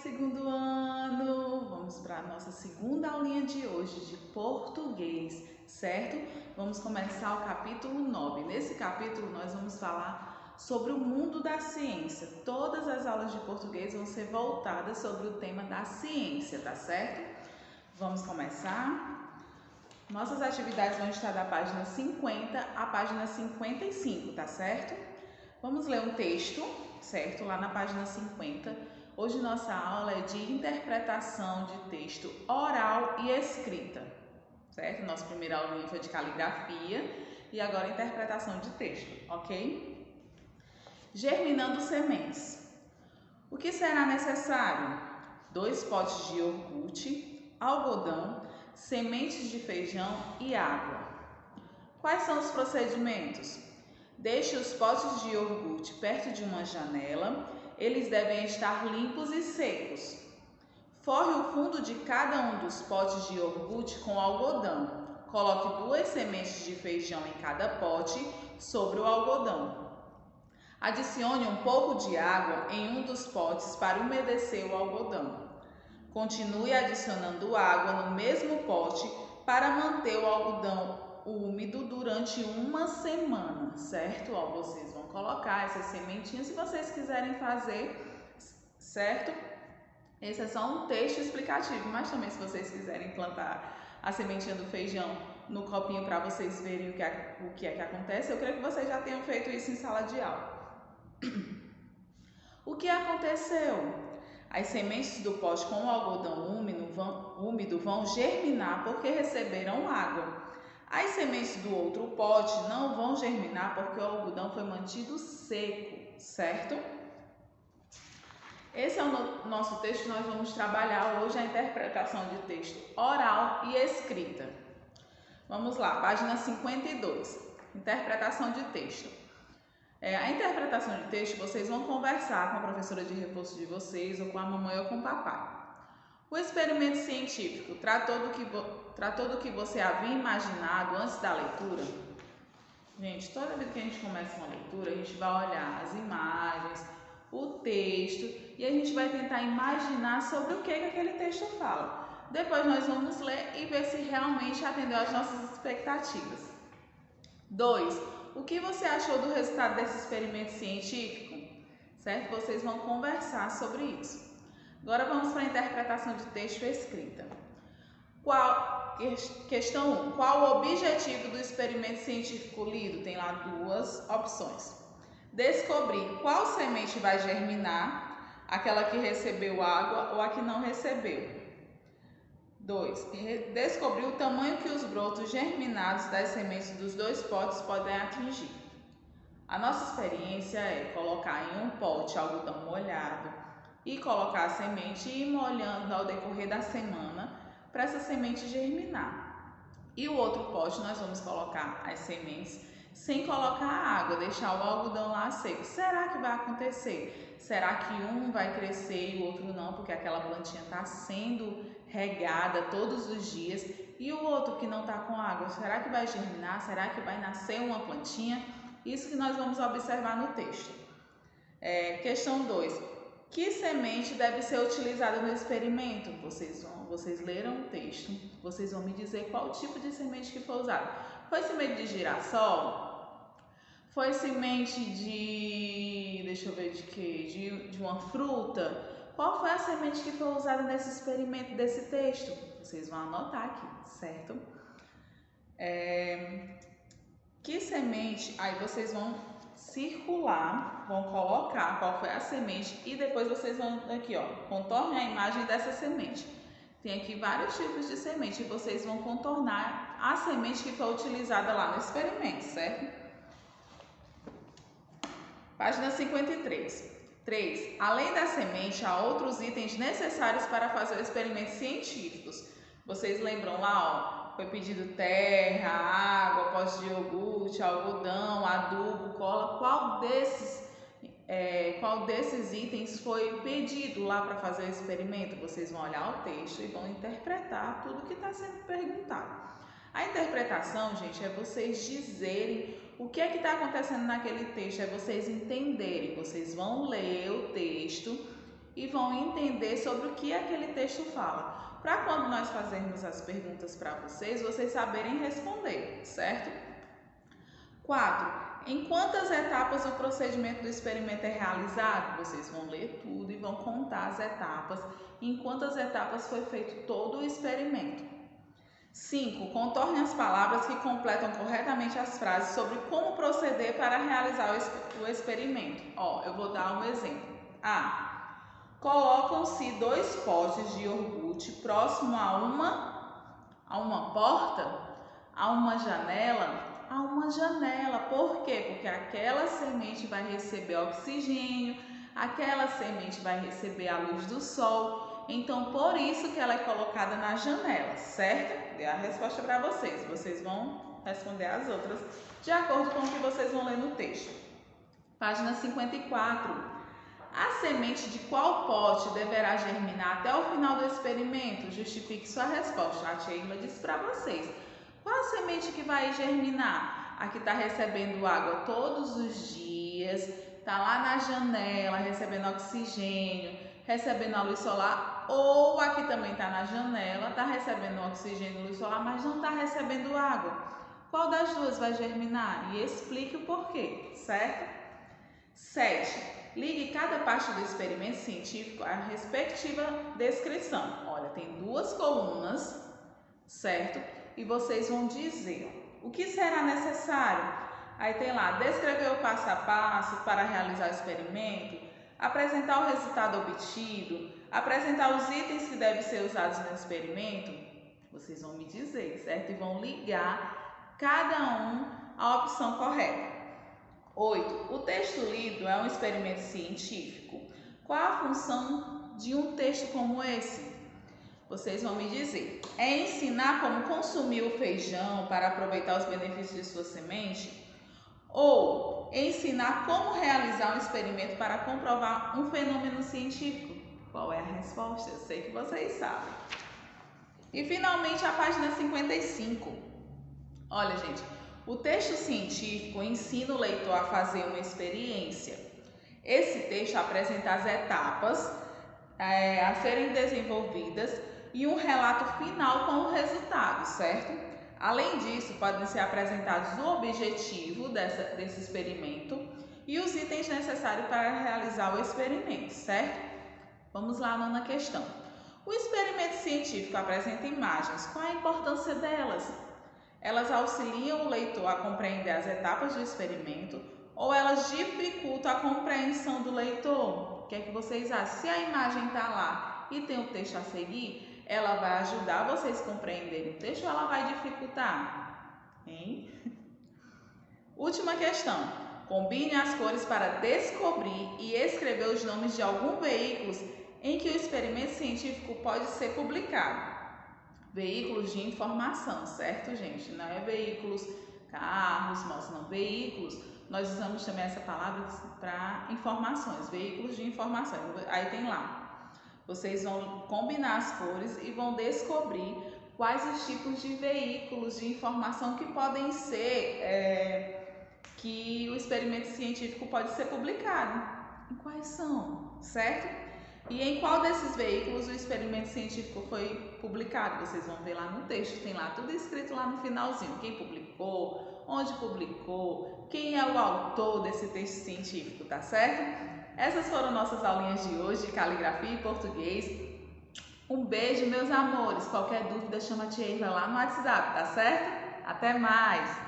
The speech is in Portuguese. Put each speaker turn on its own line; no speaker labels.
segundo ano! Vamos para a nossa segunda aulinha de hoje de português, certo? Vamos começar o capítulo 9. Nesse capítulo nós vamos falar sobre o mundo da ciência. Todas as aulas de português vão ser voltadas sobre o tema da ciência, tá certo? Vamos começar? Nossas atividades vão estar da página 50 à página 55, tá certo? Vamos ler um texto, certo? Lá na página 50. Hoje nossa aula é de interpretação de texto oral e escrita, certo? Nossa primeira aulinha foi de caligrafia e agora interpretação de texto, ok? Germinando sementes. O que será necessário? 2 potes de iogurte, algodão, sementes de feijão e água. Quais são os procedimentos? Deixe os potes de iogurte perto de uma janela. Eles devem estar limpos e secos. Forre o fundo de cada um dos potes de iogurte com algodão. Coloque 2 sementes de feijão em cada pote sobre o algodão. Adicione um pouco de água em um dos potes para umedecer o algodão. Continue adicionando água no mesmo pote para manter o algodão úmido durante uma semana, certo? Ó, vocês vão colocar essas sementinhas se vocês quiserem fazer, certo? Esse é só um texto explicativo, mas também se vocês quiserem plantar a sementinha do feijão no copinho para vocês verem o que é que acontece, eu creio que vocês já tenham feito isso em sala de aula. O que aconteceu? As sementes do pote com o algodão úmido vão germinar porque receberam água. As sementes do outro pote não vão germinar porque o algodão foi mantido seco, certo? Esse é o nosso texto. Nós vamos trabalhar hoje a interpretação de texto oral e escrita. Vamos lá, página 52, interpretação de texto. A interpretação de texto vocês vão conversar com a professora de reforço de vocês, ou com a mamãe ou com o papai. O experimento científico tratou do que você havia imaginado antes da leitura? Gente, toda vez que a gente começa uma leitura, a gente vai olhar as imagens, o texto, e a gente vai tentar imaginar sobre o que aquele texto fala. Depois nós vamos ler e ver se realmente atendeu às nossas expectativas. 2. O que você achou do resultado desse experimento científico? Certo? Vocês vão conversar sobre isso. Agora vamos para a interpretação de texto escrita. Questão 1. Qual o objetivo do experimento científico lido? Tem lá 2 opções. Descobrir qual semente vai germinar, aquela que recebeu água ou a que não recebeu. 2. Descobrir o tamanho que os brotos germinados das sementes dos 2 potes podem atingir. A nossa experiência é colocar em um pote algodão molhado e colocar a semente e ir molhando ao decorrer da semana para essa semente germinar. E o outro pote nós vamos colocar as sementes sem colocar água, deixar o algodão lá seco. Será que vai acontecer? Será que um vai crescer e o outro não, porque aquela plantinha está sendo regada todos os dias, e o outro que não está com água, será que vai germinar? Será que vai nascer uma plantinha? Isso que nós vamos observar no texto. Questão 2. Que semente deve ser utilizada no experimento? Vocês leram o texto, vocês vão me dizer qual tipo de semente que foi usada. Foi semente de girassol? Foi semente de... deixa eu ver de quê? De uma fruta? Qual foi a semente que foi usada nesse experimento desse texto? Vocês vão anotar aqui, certo? Que semente? Aí vocês vão circular, vão colocar qual foi a semente e depois vocês vão aqui, ó, contorne a imagem dessa semente. Tem aqui vários tipos de semente e vocês vão contornar a semente que foi utilizada lá no experimento, certo? Página 53. 3. Além da semente, há outros itens necessários para fazer experimentos científicos. Vocês lembram lá, ó, foi pedido terra, água, pote de iogurte, algodão, adubo, cola. Qual desses itens foi pedido lá para fazer o experimento? Vocês vão olhar o texto e vão interpretar tudo que está sendo perguntado. A interpretação, gente, é vocês dizerem o que é que está acontecendo naquele texto, é vocês entenderem. Vocês vão ler o texto e vão entender sobre o que aquele texto fala, para quando nós fazermos as perguntas para vocês, vocês saberem responder, certo? 4. Em quantas etapas o procedimento do experimento é realizado? Vocês vão ler tudo e vão contar as etapas, em quantas etapas foi feito todo o experimento. 5. Contorne as palavras que completam corretamente as frases sobre como proceder para realizar o experimento. Eu vou dar um exemplo. A. Colocam-se 2 potes de iogurte próximo a uma porta, a uma janela. Por quê? Porque aquela semente vai receber oxigênio, aquela semente vai receber a luz do sol. Então, por isso que ela é colocada na janela, certo? Dei a resposta para vocês. Vocês vão responder as outras de acordo com o que vocês vão ler no texto. Página 54. A semente de qual pote deverá germinar até o final do experimento? Justifique sua resposta. A tia Irma disse para vocês. Qual a semente que vai germinar? A que está recebendo água todos os dias, está lá na janela, recebendo oxigênio, recebendo a luz solar, ou a que também está na janela, está recebendo oxigênio e luz solar, mas não está recebendo água. Qual das duas vai germinar? E explique o porquê, certo? 7. Ligue cada parte do experimento científico à respectiva descrição. Olha, tem 2 colunas, certo? E vocês vão dizer o que será necessário. Aí tem lá, descrever o passo a passo para realizar o experimento, apresentar o resultado obtido, apresentar os itens que devem ser usados no experimento. Vocês vão me dizer, certo? E vão ligar cada um à opção correta. 8. O texto lido é um experimento científico. Qual a função de um texto como esse? Vocês vão me dizer. É ensinar como consumir o feijão para aproveitar os benefícios de sua semente? Ou ensinar como realizar um experimento para comprovar um fenômeno científico? Qual é a resposta? Eu sei que vocês sabem. E finalmente a página 55. Olha, gente, o texto científico ensina o leitor a fazer uma experiência. Esse texto apresenta as etapas a serem desenvolvidas e um relato final com o resultado, certo? Além disso, podem ser apresentados o objetivo desse experimento e os itens necessários para realizar o experimento, certo? Vamos lá, nona questão. O experimento científico apresenta imagens. Qual a importância delas? Elas auxiliam o leitor a compreender as etapas do experimento ou elas dificultam a compreensão do leitor? O que é que vocês acham? Se a imagem está lá e tem o texto a seguir, ela vai ajudar vocês a compreenderem o texto ou ela vai dificultar? Hein? Última questão. Combine as cores para descobrir e escrever os nomes de alguns veículos em que o experimento científico pode ser publicado. Veículos de informação, certo, gente? Não é veículos, carros, motos, não. Veículos, nós usamos também essa palavra para informações, veículos de informação. Aí tem lá, vocês vão combinar as cores e vão descobrir quais os tipos de veículos de informação que podem ser, que o experimento científico pode ser publicado. E quais são, certo? E em qual desses veículos o experimento científico foi publicado? Vocês vão ver lá no texto, tem lá tudo escrito lá no finalzinho. Quem publicou, onde publicou, quem é o autor desse texto científico, tá certo? Essas foram nossas aulinhas de hoje de caligrafia e português. Um beijo, meus amores. Qualquer dúvida, chama a tia Eva lá no WhatsApp, tá certo? Até mais!